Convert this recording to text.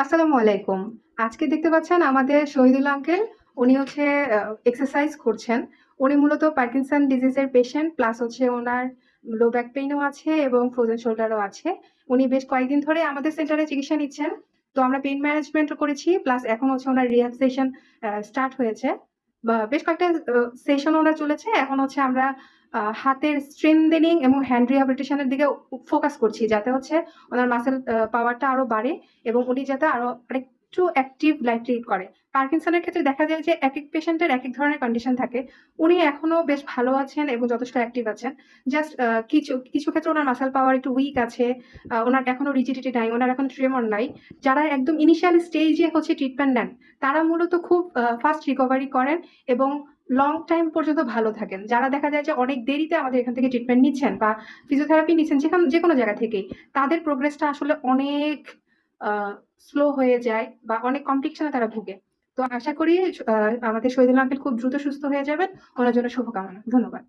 আসসালামু আলাইকুম। আজকে দেখতে পাচ্ছেন আমাদের শহীদুল আঙ্কেল, উনি হচ্ছে এক্সারসাইজ করছেন। উনি মূলত পার্কিনসন ডিজিজ এর পেশেন্ট প্লাস হচ্ছে উনার লো ব্যাক পেইনও আছে এবং ফ্রোজেন শোল্ডারও আছে। উনি বেশ কয়েকদিন ধরে আমাদের সেন্টারে চিকিৎসা নিচ্ছেন। তো আমরা পেইন ম্যানেজমেন্টও করেছি প্লাস এখন হচ্ছে উনার রিহ্যাব সেশন স্টার্ট হয়েছে। বেশ কয়েকটা সেশন ওনার চলেছে। এখন হচ্ছে আমরা হাতের স্ট্রেংথেনিং এবং হ্যান্ড রিহ্যাবিলিটেশন এর দিকে ফোকাস করছি যাতে হচ্ছে উনার মাসল পাওয়ারটা আরো বাড়ে এবং উনি যাতে আরো আরেকটু অ্যাক্টিভ লাইফ লিড করে। পার্কিনসনের ক্ষেত্রে দেখা যায় যে একেক পেশেন্টের একেক ধরনের কন্ডিশন থাকে। উনি এখনো বেশ ভালো আছেন এবং যথেষ্ট অ্যাক্টিভ আছেন। জাস্ট কিছু কিছু ক্ষেত্রে উনার মাসল পাওয়ার একটু উইক আছে। উনার এখনো রিজিডিটি নাই, উনার এখন ট্রেমর নাই। যারা একদম ইনিশিয়াল স্টেজে হচ্ছে ট্রিটমেন্ট নেন, তারা মূলত খুব ফাস্ট রিকভারি করেন এবং লং টাইম পর্যন্ত ভালো থাকেন। যারা দেখা যায় যে অনেক দেরিতে আমাদের এখান থেকে ট্রিটমেন্ট নিচ্ছেন বা ফিজিওথেরাপি নিচ্ছেন যেকোনো জায়গা থেকেই, তাদের প্রোগ্রেসটা আসলে অনেক স্লো হয়ে যায় বা অনেক কমপ্লিকেশনে তারা ভুগে। তো আশা করি আমাদের শহীদুল আঙ্কেল খুব দ্রুত সুস্থ হয়ে যাবেন। ওনার জন্য শুভকামনা। ধন্যবাদ।